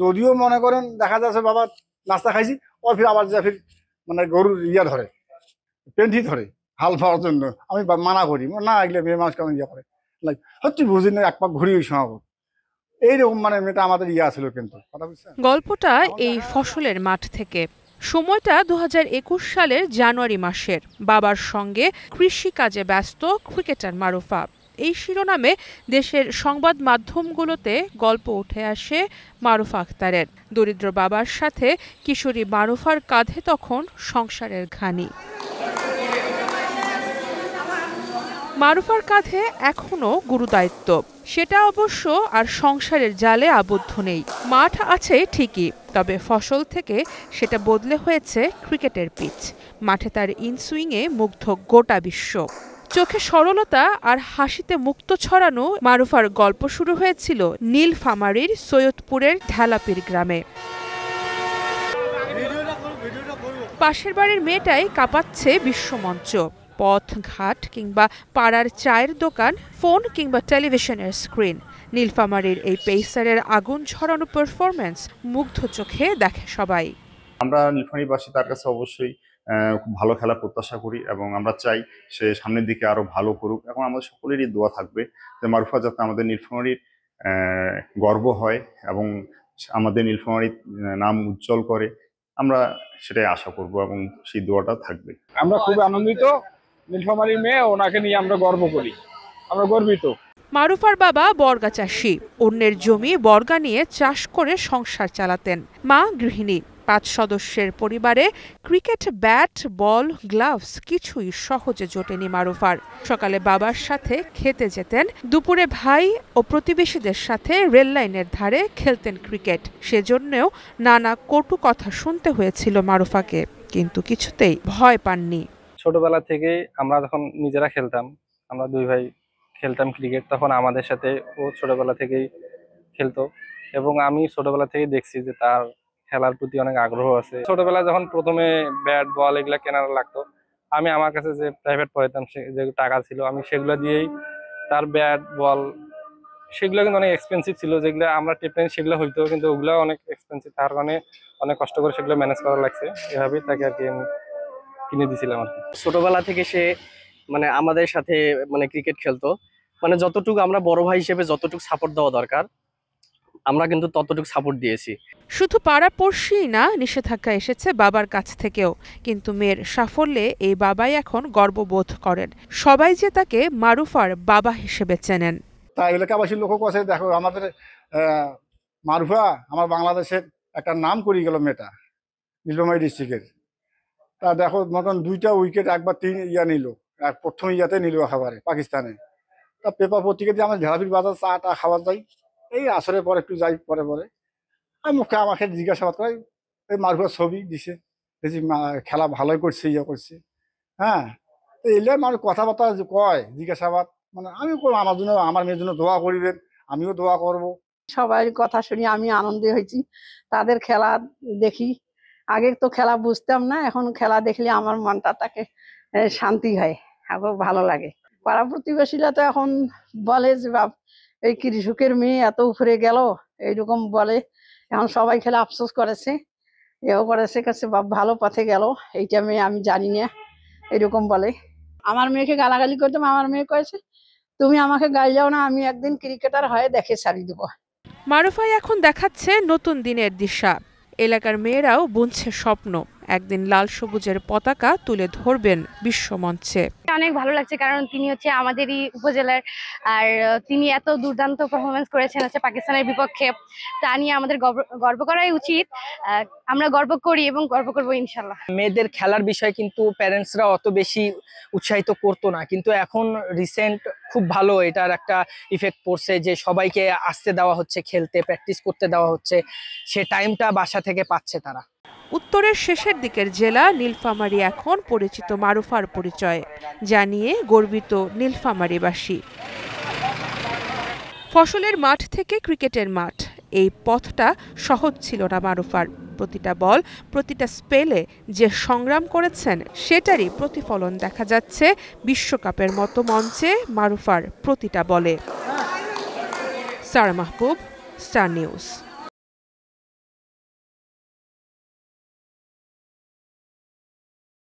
যদিও মনে করেন দেখা যাচ্ছে বাবা নাস্তা খাইছি ও ফির আবার যা ফির মানে গরুর ইয়া ধরে পেন্টি ধরে হাল পাওয়ার জন্য আমি মানা করি না এগুলো মেয়ে মানুষ কেমন ইয়ে করে সত্যি বুঝি না এক পাক ঘুরি ওই সময় এইরকম মানে মেয়েটা আমাদের ইয়ে ছিল কিন্তু কথা বুঝছেন। গল্পটা এই ফসলের মাঠ থেকে। সময়টা ২০২১ সালের জানুয়ারি মাসের। বাবার সঙ্গে কৃষি কাজে ব্যস্ত ক্রিকেটার মারুফা। এই শিরোনামে দেশের সংবাদ মাধ্যমগুলোতে গল্প উঠে আসে মারুফা আক্তারের। দরিদ্র বাবার সাথে কিশোরী মারুফার কাঁধে তখন সংসারের ঘানি। মারুফার কাঁধে এখনো গুরুদায়িত্ব, সেটা অবশ্য আর সংসারের জালে আবদ্ধ নেই। মাঠ আছে ঠিকই, তবে ফসল থেকে সেটা বদলে হয়েছে ক্রিকেটের পিচ। মাঠে তার ইনসুইংয়ে মুগ্ধ গোটা বিশ্ব। চোখে সরলতা আর হাসিতে মুক্ত ছড়ানো মারুফার গল্প শুরু হয়েছিল নীলফামারীর সৈয়দপুরের ঢেলাপীর গ্রামে। পাশের বাড়ির মেয়েটাই কাঁপাচ্ছে বিশ্বমঞ্চ। পথ ঘাট কিংবা পাড়ার চায়ের দোকান, ফোন কিংবা টেলিভিশনের স্ক্রিন, নীলফামারীর এই পেসারের আগুন ঝরানো পারফরম্যান্স মুগ্ধ চোখে দেখে সবাই। আমরা নীলফামারীবাসী তার কাছে অবশ্যই খুব ভালো খেলা প্রত্যাশা করি এবং আমরা চাই সে সামনের দিকে আরো ভালো করুক। এখন আমাদের সকলেরই দোয়া থাকবে যে মারুফা যাতে আমাদের নীলফামারীর গর্ব হয় এবং আমাদের নীলফামারীর নাম উজ্জ্বল করে, আমরা সেটাই আশা করব এবং সেই দোয়াটা থাকবে। আমরা খুব আনন্দিত, নীলফামারীর মেয়ে, ওনাকে নিয়ে আমরা গর্ব করি, আমরা গর্বিত। মারুফার বাবা বর্গা চাষী, অন্যের জমি বর্গা নিয়ে চাষ করে সংসার চালাতেন। মা গৃহিণী। ৫ সদস্যের পরিবারে ক্রিকেট ব্যাট, বল, গ্লাভস কিছুই সহজে জোটেনি মারুফার। সকালে বাবার সাথে খেতে যেতেন, দুপুরে ভাই ও প্রতিবেশীদের সাথে রেল লাইনের ধারে খেলতেন ক্রিকেট। সেজন্যও নানা কটু কথা শুনতে হয়েছিল মারুফাকে, কিন্তু কিছুতেই ভয় পাননি। ছোটবেলা থেকেই আমরা যখন নিজেরা খেলতাম, আমরা দুই ভাই খেলতাম ক্রিকেট, তখন আমাদের সাথে ও ছোটবেলা থেকেই খেলতো এবং আমি ছোটবেলা থেকেই দেখছি যে তার খেলার প্রতি অনেক আগ্রহ আছে। ছোটবেলা যখন প্রথমে ব্যাট বল এগুলা কেনার লাগতো, আমি আমার কাছে যে প্রাইভেট পড়াইতাম যে টাকা ছিল, আমি সেগুলো দিয়েই তার ব্যাট বল, সেগুলো কিন্তু অনেক এক্সপেন্সিভ ছিল, যেগুলো আমরা টেপেন সেগুলো হইতো, কিন্তু ওগুলো অনেক এক্সপেন্সিভ, তার কারণে অনেক কষ্ট করে সেগুলো ম্যানেজ করা লাগছে। এভাবেই তাকে আর কি আমি কিনে দিয়েছিলাম আর কি। ছোটবেলা থেকে সে মানে আমাদের সাথে মানে ক্রিকেট খেলতো, মানে যতটুকু আমরা বড় ভাই হিসেবে যতটুকু সাপোর্ট দেওয়া দরকার আমরা কিন্তু ততটুকু সাপোর্ট দিয়েছি। শুধু পাড়াপড়শিই না, নিষেধাজ্ঞা এসেছে বাবার কাছ থেকেও, কিন্তু মেয়ের সাফল্যে এই বাবাই এখন গর্ববোধ করেন। সবাই যে তাকে মারুফার বাবা হিসেবে চেনেন। তাই এলাকাবাসীর লোকও কাছে দেখো আমাদের মারুফা আমার বাংলাদেশের একটা নাম করে গেল মেয়েটা নীলফামারী ডিস্ট্রিক্টের। তা দেখো মতন 2টা উইকেট একবার 3 ইয়া নিল, প্রথম ইয়াতে নিল খাবারে পাকিস্তানে। তা পেপার পত্রিকা দিয়ে আমরা ঝাড়াপির বাজার চা খাবার যাই, এই আসরের পরে একটু যাই পরে পরে আমাকে জিজ্ঞাসাবাদ করে, এই মারুফার ছবি দিছে, দেখছি খেলা ভালোই করছে, ইয়ে করছে। হ্যাঁ, তো এলে মানুষ কথাবার্তা কয় জিজ্ঞাসাবাদ, মানে আমি আমার জন্য আমার মেয়ের জন্য দোয়া করিবেন, আমিও দোয়া করব। সবাই কথা শুনি আমি আনন্দ হয়েছি, তাদের খেলা দেখি। আগে তো খেলা বুঝতাম না, এখন খেলা দেখলে আমার মনটা তাকে শান্তি হয়, খুব ভালো লাগে। পাড়া প্রতিবেশীরা তো এখন বলে যে বাপ এই কৃষকের মেয়ে এত উপরে গেল, এইরকম বলে। এখন সবাই খেলে আফসোস করেছে, এও করেছে, কাছে বাপ ভালো পথে গেল, এইটা মেয়ে আমি জানি না, এরকম বলে। আমার মেয়েকে গালাগালি করতাম, আমার মেয়ে কয়েছে তুমি আমাকে গালি যাও না, আমি একদিন ক্রিকেটার হয়ে দেখে ছাড়ি দেবো। মারুফাই এখন দেখাচ্ছে নতুন দিনের দিশা। এলাকার মেয়েরাও বুনছে স্বপ্ন, একদিন লাল সবুজের পতাকা তুলে ধরবেন বিশ্বমঞ্চে। অনেক ভালো লাগছে, কারণ তিনি হচ্ছে আমাদেরই উপজেলার, আর তিনি এত দুর্দান্ত পারফরমেন্স করেছেন হচ্ছে পাকিস্তানের বিপক্ষে। তা নিয়ে আমাদের গর্ব করাই উচিত। আমরা গর্ব করি এবং গর্ব করবো ইনশাল্লাহ। মেয়েদের খেলার বিষয়ে কিন্তু প্যারেন্টসরা অত বেশি উৎসাহিত করতো না, কিন্তু এখন রিসেন্ট খুব ভালো এটার একটা ইফেক্ট পড়ছে যে সবাইকে আসতে দেওয়া হচ্ছে, খেলতে প্র্যাকটিস করতে দেওয়া হচ্ছে, সে টাইমটা বাসা থেকে পাচ্ছে তারা। উত্তরের শেষের দিকের জেলা নীলফামারী এখন পরিচিত মারুফার পরিচয়ে, জানিয়ে গর্বিত নীলফামারীবাসী। ফসলের মাঠ থেকে ক্রিকেটের মাঠ, এই পথটা সহজ ছিল না মারুফার। প্রতিটা বল, প্রতিটা স্পেলে যে সংগ্রাম করেছেন সেটারই প্রতিফলন দেখা যাচ্ছে বিশ্বকাপের মতো মঞ্চে মারুফার প্রতিটা বলে। সারা মাহবুব, স্টার নিউজ।